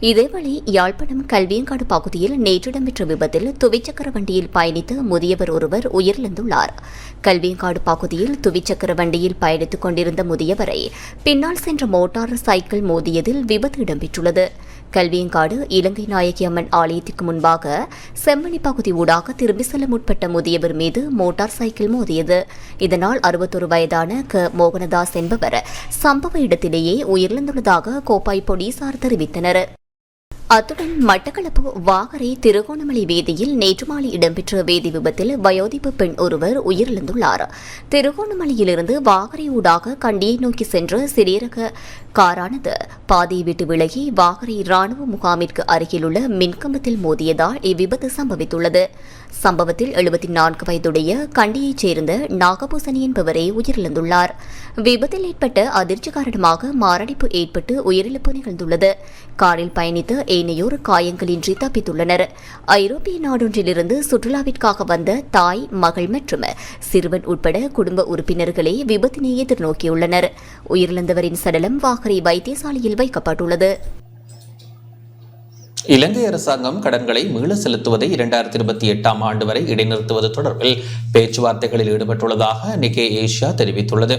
இதேவேளை யாழ்ப்பாணம் கல்வியங்காடு பகுதியில் நேற்று இடம்பெற்ற விபத்தில் துவிச்சக்கர வண்டியில் பயணித்த முதியவர் ஒருவர் உயிரிழந்துள்ளார். கல்வியங்காடு பகுதியில் துவிச்சக்கர வண்டியில் பயணித்துக் கொண்டிருந்த முதியவரை பின்னால் சென்ற மோட்டார் சைக்கிள் மோதியதில் விபத்து இடம்பெற்றுள்ளது. கல்வியங்காடு இலங்கை நாயகி அம்மன் ஆலயத்திற்கு முன்பாக செம்மணி பகுதி ஊடாக திரும்பி செல்ல முற்பட்ட முதியவர் மீது மோட்டார் சைக்கிள் மோதியது. இதனால் 61 வயதான மோகனதாஸ் என்பவர் சம்பவ இடத்திலேயே உயிரிழந்துள்ளதாக கோப்பாய் போலீசார் தெரிவித்தனர். அத்துடன் மட்டக்களப்பு வாகரை திருகோணமலை வீதியில் நேற்று மாலை இடம்பெற்ற வேதி விபத்தில் வயோதிப பெண் ஒருவர் உயிரிழந்துள்ளார். திருகோணமலையிலிருந்து வாகரை ஊடாக கண்டியை நோக்கி சென்ற சிறியரக காரானது பாதையை விட்டு விலகி வாகரை ராணுவ முகாமிற்கு அருகிலுள்ள மின்கம்பத்தில் மோதியதால் இவ்விபத்து சம்பவித்துள்ளது. சம்பவத்தில் 74 வயதுடைய கண்டியைச் சேர்ந்த நாகபூசணி என்பவரை உயிரிழந்துள்ளார். விபத்தில் ஏற்பட்ட அதிர்ச்சி காரணமாக மாரடைப்பு ஏற்பட்டு உயிரிழப்பு நிகழ்ந்துள்ளது. காரில் பயணித்த ஏனையோர் காயங்களின்றி தப்பித்துள்ளனர். ஐரோப்பிய நாடொன்றிலிருந்து சுற்றுலாவிற்காக வந்த தாய், மகள் மற்றும் சிறுவன் உட்பட குடும்ப உறுப்பினர்களே விபத்தினை எதிர்நோக்கியுள்ளனர். உயிரிழந்தவரின் சடலம் வாகரை வைத்தியசாலையில் வைக்கப்பட்டுள்ளது. இலங்கை அரசாங்கம் கடன்களை மீள செலுத்துவதை 2028ஆம் ஆண்டு வரை இடைநிறுத்துவது தொடர்பில் பேச்சுவார்த்தைகளில் ஈடுபட்டுள்ளதாக நிக்கே ஏஷியா தெரிவித்துள்ளது.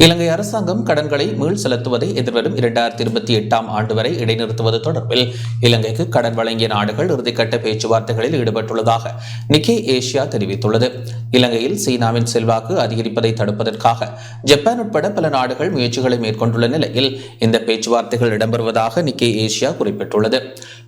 இலங்கை அரசாங்கம் கடன்களை மீள் செலுத்துவதை எதிர்வரும் 2028ஆம் ஆண்டு வரை இடைநிறுத்துவது தொடர்பில் இலங்கைக்கு கடன் வழங்கிய நாடுகள் இறுதிக்கட்ட பேச்சுவார்த்தைகளில் ஈடுபட்டுள்ளதாக நிக்கே ஏஷியா தெரிவித்துள்ளது. இலங்கையில் சீனாவின் செல்வாக்கு அதிகரிப்பதை தடுப்பதற்காக ஜப்பான் உட்பட பல நாடுகள் முயற்சிகளை மேற்கொண்டுள்ள நிலையில் இந்த பேச்சுவார்த்தைகள் இடம்பெறுவதாக நிக்கே ஏஷியா குறிப்பிட்டுள்ளது.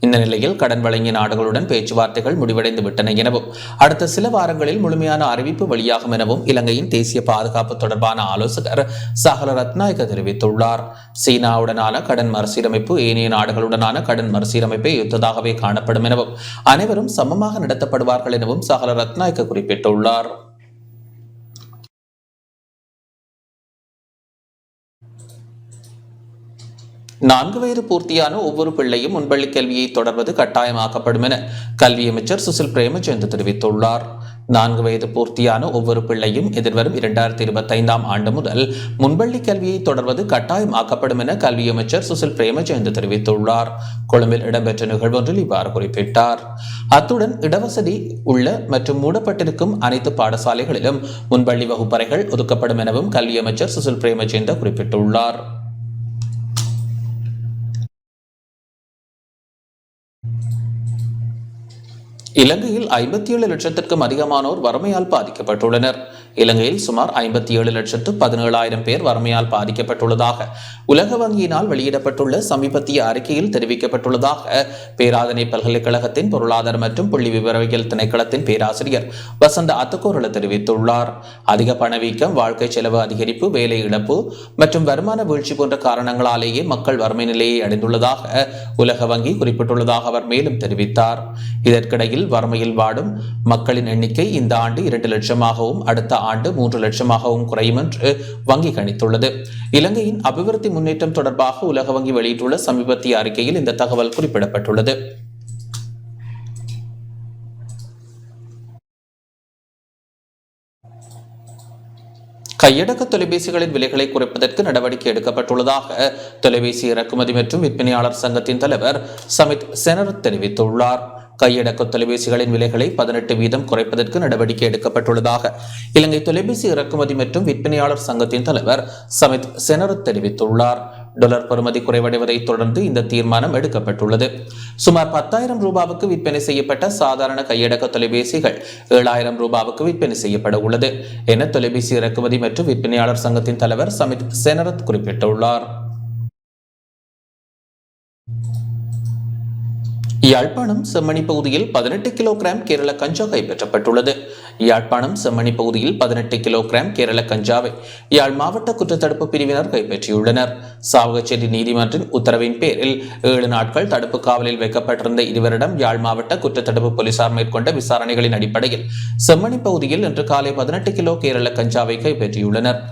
இந்த நிலையில் கடன் வழங்கிய நாடுகளுடன் பேச்சுவார்த்தைகள் முடிவடைந்து விட்டன எனவும் அடுத்த சில வாரங்களில் முழுமையான அறிவிப்பு வெளியாகும் எனவும் இலங்கையின் தேசிய பாதுகாப்பு தொடர்பான ஆலோசகர் சஹல ரத்நாயக்க தெரிவித்துள்ளார். சீனாவுடனான கடன் மறுசீரமைப்பு ஏனைய நாடுகளுடனான கடன் மறுசீரமைப்பை ஒத்ததாகவே காணப்படும் எனவும் அனைவரும் சமமாக நடத்தப்படுவார்கள் எனவும் சஹல ரத்நாயக்க குறிப்பிட்டுள்ளார். நான்கு வயது பூர்த்தியான ஒவ்வொரு பிள்ளையும் முன்பள்ளி கல்வியை தொடர்வது கட்டாயமாக்கப்படும் என கல்வி அமைச்சர் சுசில் பிரேமச்சந்திர தெரிவித்துள்ளார். 4 வயது பூர்த்தியான ஒவ்வொரு பிள்ளையும் எதிர்வரும் 2025ஆம் ஆண்டு முதல் முன்பள்ளி கல்வியை தொடர்வது கட்டாயமாக்கப்படும் என கல்வி அமைச்சர் சுசில் பிரேமச்சந்திர தெரிவித்துள்ளார். கொழும்பில் இடம்பெற்ற நிகழ்வொன்றில் இவ்வாறு குறிப்பிட்டார். அத்துடன் இடவசதி உள்ள மற்றும் மூடப்பட்டிருக்கும் அனைத்து பாடசாலைகளிலும் முன்பள்ளி வகுப்பறைகள் ஒதுக்கப்படும் எனவும் கல்வி அமைச்சர் சுசில் பிரேமச்சந்திர குறிப்பிட்டுள்ளார். இலங்கையில் 57 லட்சத்திற்கும் அதிகமானோர் வறுமையால் பாதிக்கப்பட்டுள்ளனர். இலங்கையில் சுமார் 57,17,000 பேர் வறுமையால் பாதிக்கப்பட்டுள்ளதாக உலக வங்கியினால் வெளியிடப்பட்டுள்ள சமீபத்திய அறிக்கையில் தெரிவிக்கப்பட்டுள்ளதாக பேராதனை பல்கலைக்கழகத்தின் பொருளாதார மற்றும் புள்ளி விவரவியல் திணைக்களத்தின் பேராசிரியர் வசந்த அத்துக்கோரள தெரிவித்துள்ளார். அதிக பணவீக்கம், வாழ்க்கை செலவு அதிகரிப்பு, வேலை இழப்பு மற்றும் வருமான வீழ்ச்சி போன்ற காரணங்களாலேயே மக்கள் வறுமை நிலையை அடைந்துள்ளதாக உலக வங்கி குறிப்பிட்டுள்ளதாக அவர் மேலும் தெரிவித்தார். இதற்கிடையில் வறுமையில் வாடும் மக்களின் எண்ணிக்கை இந்த ஆண்டு 2 லட்சமாகவும் அடுத்த ஆண்டு 3 லட்சமாகவும் குறையும் என்று வங்கி கணித்துள்ளது. இலங்கையின் அபிவிருத்தி முன்னேற்றம் தொடர்பாக உலக வங்கி வெளியிட்டுள்ள சமீபத்திய அறிக்கையில் இந்த தகவல் குறிப்பிடப்பட்டுள்ளது. கையடக்க தொலைபேசிகளின் விலைகளை குறைப்பதற்கு நடவடிக்கை எடுக்கப்பட்டுள்ளதாக தொலைபேசி இறக்குமதி மற்றும் விற்பனையாளர் சங்கத்தின் தலைவர் சமித் செனரத் தெரிவித்துள்ளார். கையடக்க தொலைபேசிகளின் விலைகளை 18% குறைப்பதற்கு நடவடிக்கை எடுக்கப்பட்டுள்ளதாக இலங்கை தொலைபேசி இறக்குமதி மற்றும் விற்பனையாளர் சங்கத்தின் தலைவர் சமித் செனரத் தெரிவித்துள்ளார். டாலர் பெறுமதி குறைவடைவதை தொடர்ந்து இந்த தீர்மானம் எடுக்கப்பட்டுள்ளது. சுமார் 10,000 ரூபாவுக்கு விற்பனை செய்யப்பட்ட சாதாரண கையடக்க தொலைபேசிகள் 7,000 ரூபாவுக்கு விற்பனை செய்யப்பட உள்ளது என தொலைபேசி இறக்குமதி மற்றும் விற்பனையாளர் சங்கத்தின் தலைவர் சமித் செனரத் குறிப்பிட்டுள்ளார். யாழ்ப்பாணம் செம்மணி பகுதியில் 18 கிலோகிராம் கேரள கஞ்சா கைப்பற்றப்பட்டுள்ளது. யாழ்ப்பாணம் செம்மணி பகுதியில் 18 கிலோகிராம் கேரள கஞ்சாவை யாழ் மாவட்ட குற்றத்தடுப்பு பிரிவினர் கைப்பற்றியுள்ளனர். சாவகச்சேரி நீதிமன்றின் உத்தரவின் பேரில் 7 நாட்கள் தடுப்பு காவலில் வைக்கப்பட்டிருந்த இருவரிடம் யாழ் மாவட்ட குற்றத்தடுப்பு போலீசார் மேற்கொண்ட விசாரணைகளின் அடிப்படையில் செம்மணி பகுதியில் இன்று காலை 18 கிலோ கேரள கஞ்சாவை கைப்பற்றியுள்ளனர்.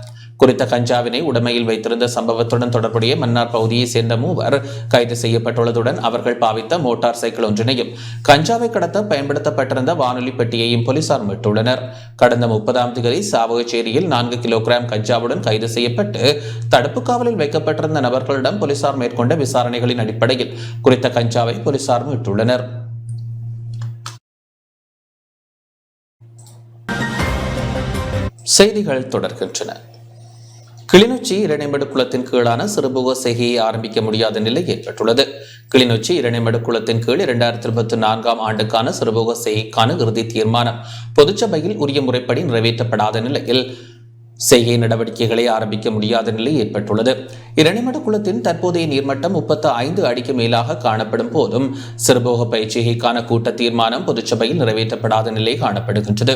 குறித்த கஞ்சாவினை உடைமையில் வைத்திருந்த சம்பவத்துடன் தொடர்புடைய மன்னார் பகுதியை சேர்ந்த 3 கைது செய்யப்பட்டுள்ளதுடன் அவர்கள் பாவித்த மோட்டார் சைக்கிள் ஒன்றினையும் கஞ்சாவை கடத்த பயன்படுத்தப்பட்டிருந்த வானொலி பெட்டியையும் போலீசார் மீட்டுள்ளனர். கடந்த 30ஆம் தேதி சாவகச்சேரியில் 4 கிலோகிராம் கஞ்சாவுடன் கைது செய்யப்பட்டு தடுப்பு காவலில் வைக்கப்பட்டிருந்த நபர்களிடம் போலீசார் மேற்கொண்ட விசாரணைகளின் அடிப்படையில் குறித்த கஞ்சாவை போலீசார் மீட்டுள்ளனர். செய்திகள் தொடர்கின்றன. கிளிநொச்சி இரணைமடு குளத்தின் கீழான சிறுபுக செய்கையை ஆரம்பிக்க முடியாத நிலை ஏற்பட்டுள்ளது. கிளிநொச்சி இரணைமடு குளத்தின் கீழ் 2024ஆம் ஆண்டுக்கான சிறுபுக செய்கைக்கான இறுதி தீர்மானம் பொதுச்சபையில் உரிய முறைப்படி நிறைவேற்றப்படாத நிலையில் செய்கை நடவடிக்கைகளை ஆரம்பிக்க முடியாத நிலை ஏற்பட்டுள்ளது. இரணைமடு குளத்தின் தற்போதைய நீர்மட்டம் 35 அடிக்கு மேலாக காணப்படும் போதும் சிறுபோக பயிற்சிகைக்கான கூட்ட தீர்மானம் பொதுச்சபையில் நிறைவேற்றப்படாத நிலை காணப்படுகின்றது.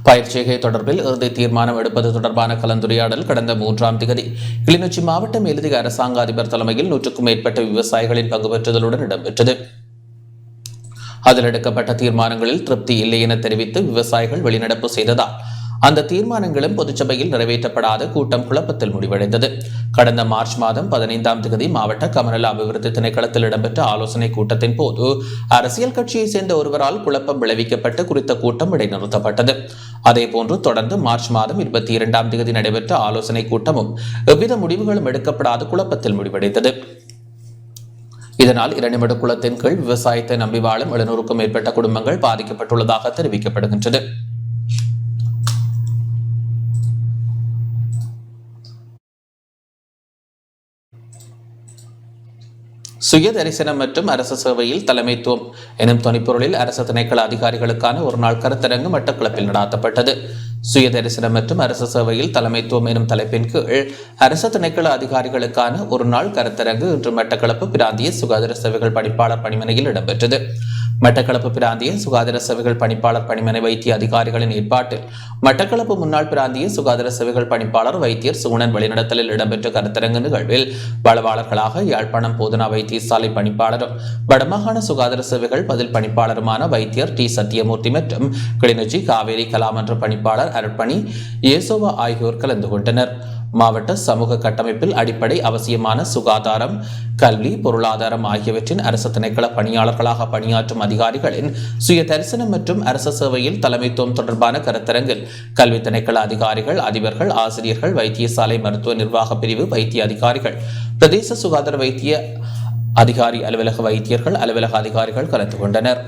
பயிற்சிகை தொடர்பில் இறுதி தீர்மானம் எடுப்பது தொடர்பான கலந்துரையாடல் கடந்த 3ஆம் தேதி கிளிநொச்சி மாவட்ட மேலதிக அரசாங்க அதிபர் தலைமையில் 100க்கும் மேற்பட்ட விவசாயிகளின் பங்கு பெற்றுதலுடன் இடம்பெற்றது. அதில் எடுக்கப்பட்ட தீர்மானங்களில் திருப்தி இல்லை என தெரிவித்து விவசாயிகள் வெளிநடப்பு செய்ததால் அந்த தீர்மானங்களும் பொதுச்சபையில் நிறைவேற்றப்படாத கூட்டம் குழப்பத்தில் முடிவடைந்தது. கடந்த மார்ச் மாதம் 15ஆம் தேதி மாவட்ட கமநல அபிவிருத்தி திணைக்களத்தில் இடம்பெற்ற ஆலோசனை கூட்டத்தின் போது அரசியல் கட்சியை சேர்ந்த ஒருவரால் குழப்பம் விளைவிக்கப்பட்டு குறித்த கூட்டம் இடைநிறுத்தப்பட்டது. அதேபோன்று தொடர்ந்து மார்ச் மாதம் 22ஆம் தேதி நடைபெற்ற ஆலோசனை கூட்டமும் எவ்வித முடிவுகளும் எடுக்கப்படாத குழப்பத்தில் முடிவடைந்தது. இதனால் இரணைமடு குளத்தின் கீழ் விவசாயத்தை நம்பி வாழும் 700க்கும் மேற்பட்ட குடும்பங்கள் பாதிக்கப்பட்டுள்ளதாக தெரிவிக்கப்படுகின்றது. சுய தரிசனம் மற்றும் அரசு சேவையில் தலைமைத்துவம் எனும் துணைப்பொருளில் அரசு திணைக்கள அதிகாரிகளுக்கான ஒரு நாள் கருத்தரங்கு மட்டக்களப்பில் நடாத்தப்பட்டது. சுய தரிசனம் மற்றும் அரசு சேவையில் தலைமைத்துவம் எனும் தலைப்பின் கீழ் அரசு திணைக்கள அதிகாரிகளுக்கான ஒரு நாள் கருத்தரங்கு இன்று மட்டக்களப்பு பிராந்திய சுகாதார சேவைகள் பணிப்பாளர் பணிமனையில் இடம்பெற்றது. மட்டக்களப்பு பிராந்திய சுகாதார சேவைகள் பணிப்பாளர் பணிமனை வைத்திய அதிகாரிகளின் ஏற்பாட்டில் மட்டக்களப்பு முன்னாள் பிராந்திய சுகாதார சேவைகள் பணிப்பாளர் வைத்தியர் சுகுணன் வழிநடத்தலில் இடம்பெற்ற கருத்தரங்கு நிகழ்வில் வளவாளர்களாக யாழ்ப்பாணம் போதனா வைத்தியசாலை பணிப்பாளரும் வடமாகாண சுகாதார சேவைகள் பதில் பணிப்பாளருமான வைத்தியர் டி சத்தியமூர்த்தி மற்றும் கிளிநொச்சி காவேரி கலாமன்ற பணிப்பாளர் அர்ப்பணி ஏசோவா ஆகியோர் கலந்து கொண்டனர். மாவட்ட சமூக கட்டமைப்பில் அடிப்படை அவசியமான சுகாதாரம், கல்வி, பொருளாதாரம் ஆகியவற்றின் அரசு திணைக்கள பணியாளர்களாக பணியாற்றும் அதிகாரிகளின் சுய தரிசனம் மற்றும் அரசு சேவையில் தலைமைத்துவம் தொடர்பான கருத்தரங்கில் கல்வி திணைக்கள அதிகாரிகள், அதிபர்கள், ஆசிரியர்கள், வைத்தியசாலை மருத்துவ நிர்வாக பிரிவு வைத்திய அதிகாரிகள், பிரதேச சுகாதார வைத்திய அதிகாரி அலுவலக வைத்தியர்கள், அலுவலக அதிகாரிகள் கலந்து கொண்டனர்.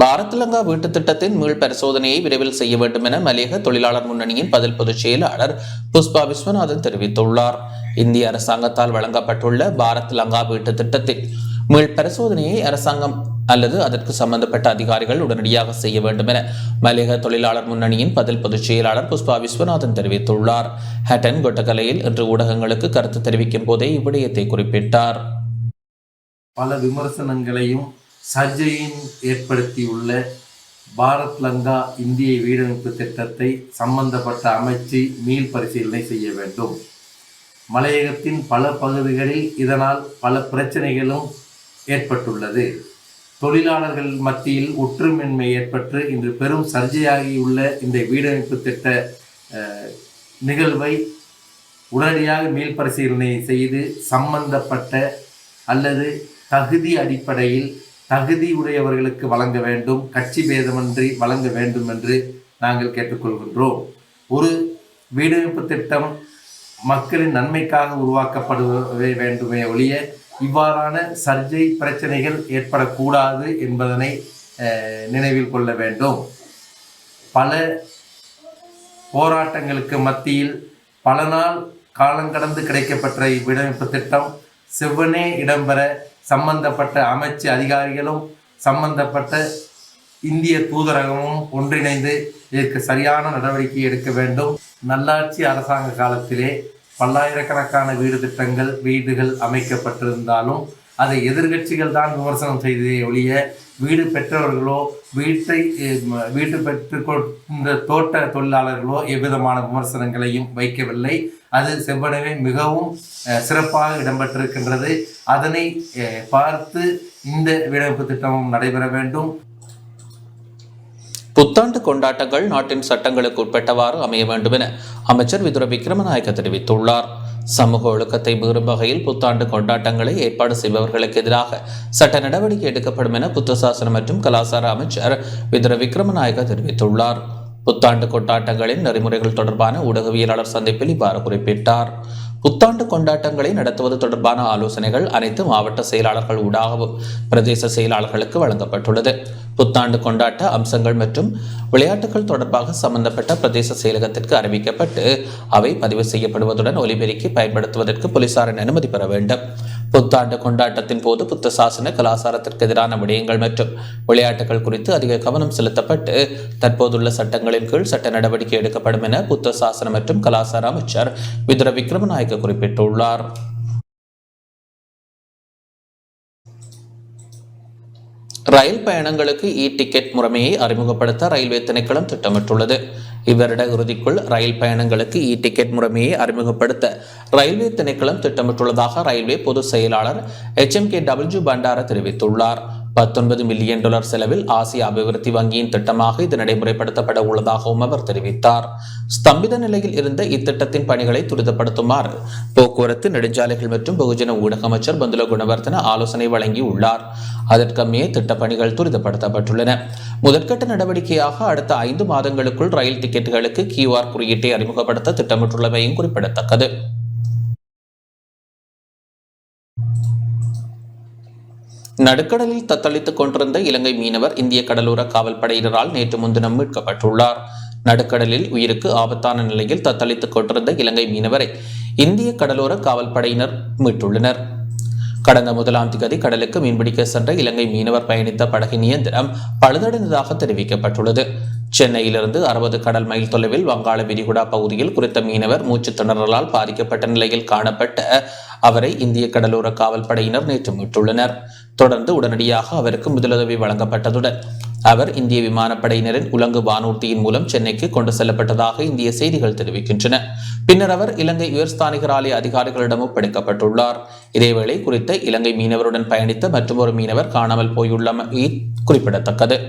பாரத்லங்கா வீட்டு திட்டத்தின் மீள் பரிசோதனையை விரைவில் செய்ய வேண்டும் என மலையக தொழிலாளர் முன்னணியின் பதில் பொதுச் செயலாளர் புஷ்பா விஸ்வநாதன் தெரிவித்துள்ளார். இந்திய அரசாங்கத்தால் வழங்கப்பட்டுள்ள பாரத் லங்கா வீட்டு திட்டத்தின் மீள் பரிசோதனையை அரசாங்கம் அல்லது அதற்கு சம்பந்தப்பட்ட அதிகாரிகள் உடனடியாக செய்ய வேண்டும் என மலையக தொழிலாளர் முன்னணியின் பதில் பொதுச் செயலாளர் புஷ்பா விஸ்வநாதன் தெரிவித்துள்ளார். ஹட்டன் கொட்டக்கலையில் இன்று ஊடகங்களுக்கு கருத்து தெரிவிக்கும் போதே இவ்விடயத்தை குறிப்பிட்டார். பல விமர்சனங்களையும் சர்ச்சையும் ஏற்படுத்தியுள்ள பாரத் லங்கா இந்திய வீடமைப்பு திட்டத்தை சம்பந்தப்பட்ட அமைச்சு மீள் பரிசீலனை செய்ய வேண்டும். மலையகத்தின் பல பகுதிகளில் இதனால் பல பிரச்சனைகளும் ஏற்பட்டுள்ளது. தொழிலாளர்கள் மத்தியில் ஒற்றுமின்மை ஏற்பட்டு இன்று பெரும் சர்ச்சையாகியுள்ள இந்த வீடமைப்பு திட்ட நிகழ்வை உடனடியாக மீள் பரிசீலனை செய்து சம்பந்தப்பட்ட அல்லது தகுதி அடிப்படையில் தகுதியுடையவர்களுக்கு வழங்க வேண்டும், கட்சி பேதமின்றி வழங்க வேண்டும் என்று நாங்கள் கேட்டுக்கொள்கின்றோம். ஒரு வீடமைப்பு திட்டம் மக்களின் நன்மைக்காக உருவாக்கப்படுவே வேண்டுமே ஒழிய இவ்வாறான சர்ச்சை பிரச்சனைகள் ஏற்படக்கூடாது என்பதனை நினைவில் கொள்ள வேண்டும். பல போராட்டங்களுக்கு மத்தியில் பல நாள் காலங்கடந்து கிடைக்கப்பட்ட இவ்விடமைப்பு திட்டம் செவ்வனே இடம்பெற சம்பந்தப்பட்ட அமைச்சு அதிகாரிகளும் சம்பந்தப்பட்ட இந்திய தூதரகமும் ஒன்றிணைந்து இதற்கு சரியான நடவடிக்கை எடுக்க வேண்டும். நல்லாட்சி அரசாங்க காலத்திலே பல்லாயிரக்கணக்கான வீடுகள் அமைக்கப்பட்டிருந்தாலும் அதை எதிர்கட்சிகள் தான் விமர்சனம் செய்ததே ஒழிய வீடு பெற்றவர்களோ வீட்டு பெற்றுக்கொண்ட தோட்ட தொழிலாளர்களோ எவ்விதமான விமர்சனங்களையும் வைக்கவில்லை. அது செவ்வனவே மிகவும் சிறப்பாக இடம்பெற்றிருக்கின்றது. அதனை பார்த்து இந்த வீடமைப்பு திட்டமும் நடைபெற வேண்டும். புத்தாண்டு கொண்டாட்டங்கள் நாட்டின் சட்டங்களுக்கு உட்பட்டவாறு அமைய வேண்டும் என அமைச்சர் விதுர விக்ரமநாயக்க தெரிவித்துள்ளார். சமூக ஒழுக்கத்தை மீறும் வகையில் புத்தாண்டு கொண்டாட்டங்களை ஏற்பாடு செய்பவர்களுக்கு எதிராக சட்ட நடவடிக்கை எடுக்கப்படும் என புத்த சாசன மற்றும் கலாசார அமைச்சர் விதுர விக்ரமநாயக்க தெரிவித்துள்ளார். புத்தாண்டு கொண்டாட்டங்களின் நெறிமுறைகள் தொடர்பான ஊடகவியலாளர் சந்திப்பில் இவ்வாறு குறிப்பிட்டார். புத்தாண்டு கொண்டாட்டங்களை நடத்துவது தொடர்பான ஆலோசனைகள் அனைத்து மாவட்ட செயலாளர்கள் ஊடாகவும் பிரதேச செயலாளர்களுக்கு வழங்கப்பட்டுள்ளது. புத்தாண்டு கொண்டாட்ட அம்சங்கள் மற்றும் விளையாட்டுகள் தொடர்பாக சம்பந்தப்பட்ட பிரதேச செயலகத்திற்கு அறிவிக்கப்பட்டு அவை பதிவு செய்யப்படுவதுடன் ஒலிபெருக்கி பயன்படுத்துவதற்கு போலீசாரின் அனுமதி பெற வேண்டும். புத்தாண்டு கொண்டாட்டத்தின் போது புத்த சாசன கலாசாரத்திற்கு எதிரான விடயங்கள் மற்றும் விளையாட்டுகள் குறித்து அதிக கவனம் செலுத்தப்பட்டு தற்போதுள்ள சட்டங்களின் கீழ் சட்ட நடவடிக்கை எடுக்கப்படும் என புத்த சாசன மற்றும் கலாசார அமைச்சர் விதுர விக்ரமநாயக்க குறிப்பிட்டுள்ளார். ரயில் பயணங்களுக்கு டிக்கெட் முறைமையை அறிமுகப்படுத்த ரயில்வே திணைக்களம் திட்டமிட்டுள்ளது. இவ்வருட இறுதிக்குள் ரயில் பயணங்களுக்கு டிக்கெட் முறைமையை அறிமுகப்படுத்த ரயில்வே திணைக்களம் திட்டமிட்டுள்ளதாக ரயில்வே பொதுச் செயலாளர் HMKW பண்டார தெரிவித்துள்ளார். $19 மில்லியன் செலவில் ஆசிய அபிவிருத்தி வங்கியின் திட்டமாக இது நடைமுறைப்படுத்தப்பட உள்ளதாகவும் அவர் தெரிவித்தார். ஸ்தம்பித நிலையில் இருந்த இத்திட்டத்தின் பணிகளை துரிதப்படுத்துமாறு போக்குவரத்து, நெடுஞ்சாலைகள் மற்றும் பகுஜன ஊடக அமைச்சர் பந்துல குணவர்தன ஆலோசனை வழங்கியுள்ளார். அதற்கமைய திட்டப் பணிகள் துரிதப்படுத்தப்பட்டுள்ளன. முதற்கட்ட நடவடிக்கையாக அடுத்த 5 மாதங்களுக்குள் ரயில் டிக்கெட்டுகளுக்கு QR குறியீட்டை அறிமுகப்படுத்த திட்டமிட்டுள்ளமையும் குறிப்பிடத்தக்கது. நடுக்கடலில் தத்தளித்துக் கொண்டிருந்த இலங்கை மீனவர் இந்திய கடலோர காவல்படையினரால் நேற்று முன்தினம் மீட்கப்பட்டுள்ளார். நடுக்கடலில் உயிருக்கு ஆபத்தான நிலையில் தத்தளித்துக் கொண்டிருந்த இலங்கை மீனவரை இந்திய கடலோர காவல்படையினர் மீட்டுள்ளனர். கடந்த 1ஆம் தேதி கடலுக்கு மீன்பிடிக்க சென்ற இலங்கை மீனவர் பயணித்த படகின் இயந்திரம் பழுதடைந்ததாக தெரிவிக்கப்பட்டுள்ளது. சென்னையிலிருந்து 60 கடல் மைல் தொலைவில் வங்காள விரிகுடா பகுதியில் குறித்த மீனவர் மூச்சு திணறலால் பாதிக்கப்பட்ட நிலையில் காணப்பட்ட அவரை இந்திய கடலோர காவல்படையினர் நேற்று மீட்டுள்ளனர். தொடர்ந்து உடனடியாக அவருக்கு முதலுதவி வழங்கப்பட்டதுடன் அவர் இந்திய விமானப்படையினரின் உலங்கு வானூர்தியின் மூலம் சென்னைக்கு கொண்டு செல்லப்பட்டதாக இந்திய செய்திகள் தெரிவிக்கின்றன. பின்னர் அவர் இலங்கை உயர்ஸ்தானிகர் ஆலய அதிகாரிகளிடம் ஒப்படைக்கப்பட்டுள்ளார். இதேவேளை குறித்த இலங்கை மீனவருடன் பயணித்த மற்றொரு மீனவர் காணாமல் போயுள்ளமை குறிப்பிடத்தக்கது.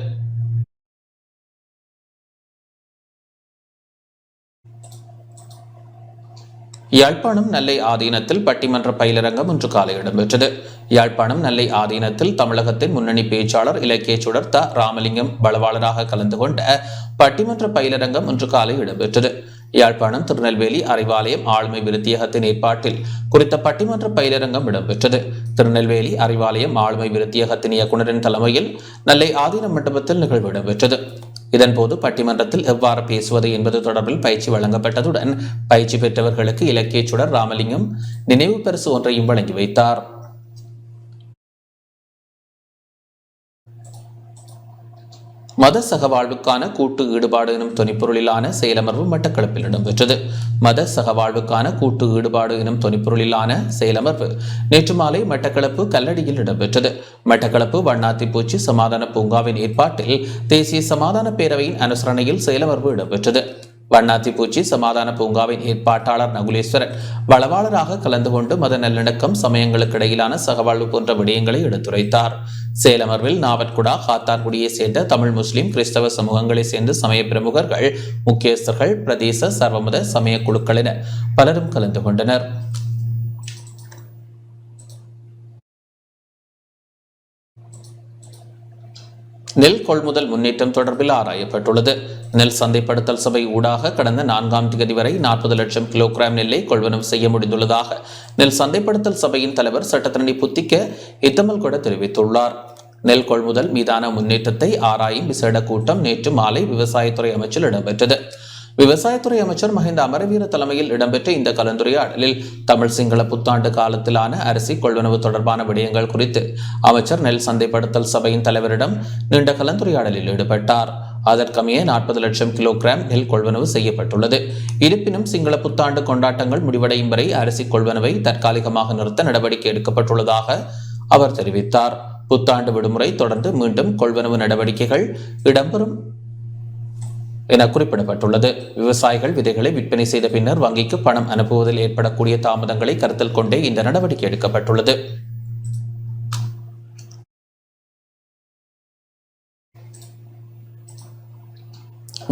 யாழ்ப்பாணம் நெல்லை ஆதீனத்தில் பட்டிமன்ற பயிலரங்கம் இன்று காலை இடம்பெற்றது. யாழ்ப்பாணம் நெல்லை ஆதீனத்தில் தமிழகத்தின் முன்னணி பேச்சாளர் இலக்கிய சுடர் த. ராமலிங்கம் பலவாளராக கலந்து கொண்ட பட்டிமன்ற பயிலரங்கம் இன்று காலை இடம்பெற்றது. யாழ்ப்பாணம் திருநெல்வேலி அறிவாலயம் ஆளுமை விருத்தியகத்தின் ஏற்பாட்டில் குறித்த பட்டிமன்ற பயிலரங்கம் இடம்பெற்றது. திருநெல்வேலி அறிவாலயம் ஆளுமை விருத்தியகத்தின் இயக்குநரின் தலைமையில் நெல்லை ஆதீன மண்டபத்தில் நிகழ்வு இடம்பெற்றது. இதன்போது பட்டிமன்றத்தில் எவ்வாறு பேசுவது என்பது தொடர்பில் பயிற்சி வழங்கப்பட்டதுடன் பயிற்சி பெற்றவர்களுக்கு இலக்கிய சுடர் ராமலிங்கம் நினைவு பரிசு ஒன்றையும் வழங்கி வைத்தார். மத சகவாழ்வுக்கான கூட்டு ஈடுபாடு எனும் தொனிப்பொருளிலான செயலமர்வு மட்டக்களப்பில் இடம்பெற்றது. மத சகவாழ்வுக்கான கூட்டு ஈடுபாடு எனும் தொனிப்பொருளிலான செயலமர்வு நேற்று மாலை மட்டக்களப்பு கல்லடியில் இடம்பெற்றது. மட்டக்களப்பு வண்ணாத்திப்பூச்சி சமாதான பூங்காவின் ஏற்பாட்டில் தேசிய சமாதான பேரவையின் அனுசரணையில் செயலமர்வு இடம்பெற்றது. வண்ணாத்திப்பூச்சி சமாதான பூங்காவின் ஏற்பாட்டாளர் நகுலேஸ்வரன் வளவாளராக கலந்து கொண்டு மத நல்லிணக்கம், சமயங்களுக்கு இடையிலான சகவாழ்வு போன்ற விடயங்களை எடுத்துரைத்தார். சேலமர்வில் நாவற்குடா, காத்தார்குடியை சேர்ந்த தமிழ், முஸ்லிம், கிறிஸ்தவ சமூகங்களை சேர்ந்த சமய பிரமுகர்கள், முக்கியஸ்தர்கள், பிரதேச சர்வமத சமய குழுக்கள் என பலரும் கலந்து கொண்டனர். நெல் கொள்முதல் முன்னேற்றம் தொடர்பில் ஆராயப்பட்டுள்ளது. நெல் சந்தைப்படுத்தல் சபை ஊடாக கடந்த 4ஆம் தேதி வரை 40 லட்சம் கிலோகிராம் நெல்லை கொள்வனவு செய்ய முடிந்துள்ளதாக நெல் சந்தைப்படுத்தல் சபையின் தலைவர் சட்டத்தரணி புத்திக்க இத்தமல் கூட தெரிவித்துள்ளார். நெல் கொள்முதல் மீதான முன்னேற்றத்தை ஆராயும் விசேட கூட்டம் நேற்று மாலை விவசாயத்துறை அமைச்சில் இடம்பெற்றது. விவசாயத்துறை அமைச்சர் மஹிந்த அமரவீர தலைமையில் இடம்பெற்ற இந்த கலந்துரையாடலில் தமிழ் சிங்கள புத்தாண்டு காலத்திலான அரிசி கொள்வனவு தொடர்பான விடயங்கள் குறித்து அமைச்சர் நெல் சந்தைப்படுத்தல் சபையின் தலைவரிடம் நீண்ட கலந்துரையாடலில் ஈடுபட்டார். அதற்கமைய 40 லட்சம் கிலோகிராம் நெல் கொள்வனவு செய்யப்பட்டுள்ளது. இருப்பினும் சிங்கள புத்தாண்டு கொண்டாட்டங்கள் முடிவடையும் வரை அரிசி கொள்வனவை தற்காலிகமாக நிறுத்த நடவடிக்கை எடுக்கப்பட்டுள்ளதாக அவர் தெரிவித்தார். புத்தாண்டு விடுமுறை தொடர்ந்து மீண்டும் கொள்வனவு நடவடிக்கைகள் இடம்பெறும் என குறிப்பிடப்பட்டுள்ளது. விவசாயிகள் விதைகளை விற்பனை செய்த பின்னர் வங்கிக்கு பணம் அனுப்புவதில் ஏற்படக்கூடிய தாமதங்களை கருத்தில் கொண்டே இந்த நடவடிக்கை எடுக்கப்பட்டுள்ளது.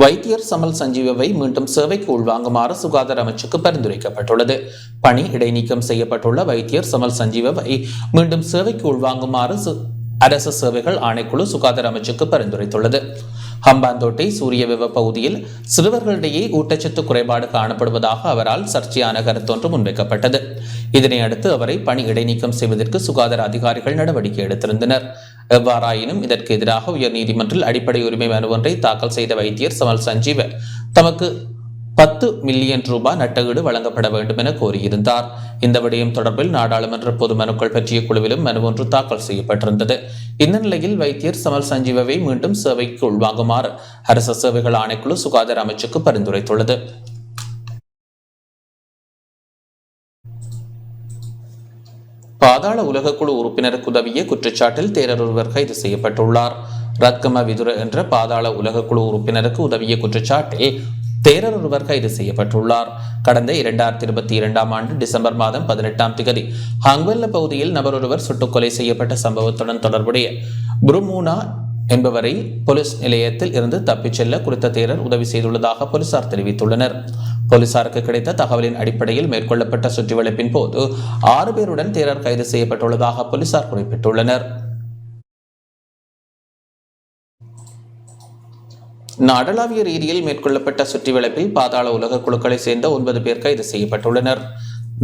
வைத்தியர் சமல் சஞ்சீவவை மீண்டும் சேவைக்கு உள்வாங்குமாறு சுகாதார அமைச்சுக்கு பரிந்துரைக்கப்பட்டுள்ளது. பணி இடைநீக்கம் செய்யப்பட்டுள்ள வைத்தியர் சமல் சஞ்சீவவை மீண்டும் சேவைக்கு உள்வாங்குமாறு அரசு சேவைகள் ஆணைக்குழு சுகாதார அமைச்சுக்கு பரிந்துரைத்துள்ளது. ஹம்பாந்தோட்டை சூரிய வெவ பகுதியில் சிறுவர்களிடையே ஊட்டச்சத்து குறைபாடு காணப்படுவதாக அவரால் சர்ச்சையான கருத்தொன்று முன்வைக்கப்பட்டது. இதனை அடுத்து அவரை பணி இடைநீக்கம் செய்வதற்கு சுகாதார அதிகாரிகள் நடவடிக்கை எடுத்திருந்தனர். எவ்வாறாயினும் இதற்கு எதிராக உயர்நீதிமன்றில் அடிப்படை உரிமை மனு ஒன்றை தாக்கல் செய்த வைத்தியர் சமல் சஞ்சீவ தமக்கு 10 மில்லியன் ரூபாய் நட்டஈடு வழங்கப்பட வேண்டும் என கோரியிருந்தார். இந்த விடயம் தொடர்பில் நாடாளுமன்ற பொது மனுக்கள் பற்றிய குழுவிலும் மனு ஒன்று தாக்கல் செய்யப்பட்டிருந்தது. இந்த நிலையில் வைத்தியர் சமல் சஞ்சீவவை மீண்டும் சேவைக்கு உள்வாங்குமாறு அரசு சேவைகள் ஆணைக்குழு சுகாதார அமைச்சுக்கு பரிந்துரைத்துள்ளது. பாதாள உலகக்குழு உறுப்பினருக்கு உதவிய குற்றச்சாட்டில் தேரர் ஒருவர் கைது செய்யப்பட்டுள்ளார். ரத்கம விதுர என்ற பாதாள உலகக்குழு உறுப்பினருக்கு உதவிய குற்றச்சாட்டில் தேரர் ஒருவர் கைது செய்யப்பட்டுள்ளார். கடந்த 2022ஆம் ஆண்டு டிசம்பர் மாதம் 18ஆம் தேதி ஹாங்வெல்ல பகுதியில் நபர் ஒருவர் சுட்டுக்கொலை செய்யப்பட்ட சம்பவத்துடன் தொடர்புடைய புருமூனா என்பவரை போலீஸ் நிலையத்தில் இருந்து தப்பிச் செல்ல குறித்த தேரர் உதவி செய்துள்ளதாக போலீசார் தெரிவித்துள்ளனர். போலீசாருக்கு கிடைத்த தகவலின் அடிப்படையில் மேற்கொள்ளப்பட்ட சுற்றிவளைப்பின் போது 6 பேருடன் தேரர் கைது செய்யப்பட்டுள்ளதாக போலீசார் குறிப்பிட்டுள்ளனர். நாடளாவிய ரீதியில் மேற்கொள்ளப்பட்ட சுற்றிவளைப்பில் பாதாள உலக குழுக்களை சேர்ந்த 9 பேர் கைது செய்யப்பட்டுள்ளனர்.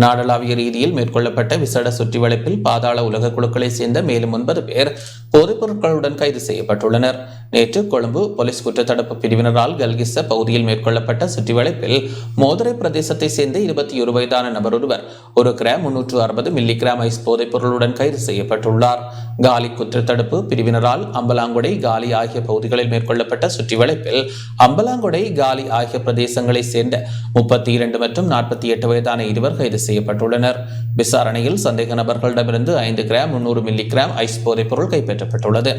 நாடளாவிய ரீதியில் மேற்கொள்ளப்பட்ட விசேட சுற்றிவளைப்பில் பாதாள உலக குழுக்களை சேர்ந்த மேலும் 9 பேர் போதைப் பொருட்களுடன் கைது செய்யப்பட்டுள்ளனர். நேற்று கொழும்பு போலீஸ் குற்றத்தடுப்பு பிரிவினரால் கல்கிஸ்ஸ பகுதியில் மேற்கொள்ளப்பட்ட சுற்றிவளைப்பில் மோதுரை பிரதேசத்தை சேர்ந்த 21 வயதான நபர் ஒருவர் 1 கிராம் 360 மில்லிகிராம் ஐஸ் போதைப் பொருளுடன் கைது செய்யப்பட்டுள்ளார். காலி குற்றத்தடுப்பு பிரிவினரால் அம்பலாங்கொடை, காலி ஆகிய பகுதிகளில் மேற்கொள்ளப்பட்ட சுற்றிவளைப்பில் அம்பலாங்கொடை, காலி ஆகிய பிரதேசங்களை சேர்ந்த 32 மற்றும் 48 வயதான இருவர் கைது செய்யப்பட்டுள்ளனர். விசாரணையில் சந்தேக நபர்களிடமிருந்து 5 கிராம் 300 மில்லிகிராம் ஐஸ் போதைப் பொருள் கைப்பற்றப்பட்டுள்ளது.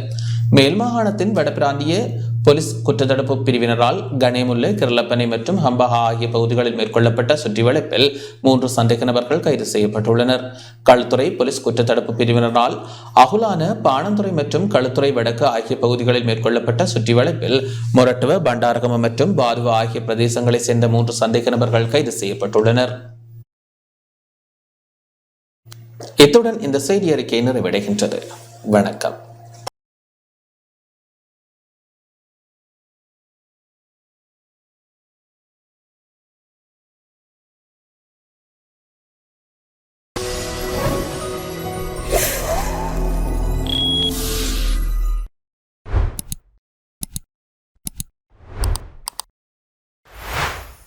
மேல் மாகாணத்தின் வடபிராந்திய போலீஸ் குற்றத்தடுப்பு பிரிவினரால் கனேமுல்லை, கிரலப்பனை மற்றும் ஹம்பஹா ஆகிய பகுதிகளில் மேற்கொள்ளப்பட்ட சுற்றிவளைப்பில் 3 சந்தேக நபர்கள் கைது செய்யப்பட்டுள்ளனர். களுத்துறை போலீஸ் குற்றத்தடுப்பு பிரிவினரால் அகுலான, பாணந்துறை மற்றும் களுத்துறை வடக்கு ஆகிய பகுதிகளில் மேற்கொள்ளப்பட்ட சுற்றிவளைப்பில் மொரட்டுவ, பண்டாரகம மற்றும் பாதுவா ஆகிய பிரதேசங்களை சேர்ந்த 3 சந்தேக நபர்கள் கைது செய்யப்பட்டுள்ளனர். இத்துடன் இந்த செய்தி அறிக்கை நிறைவடைகின்றது. வணக்கம்.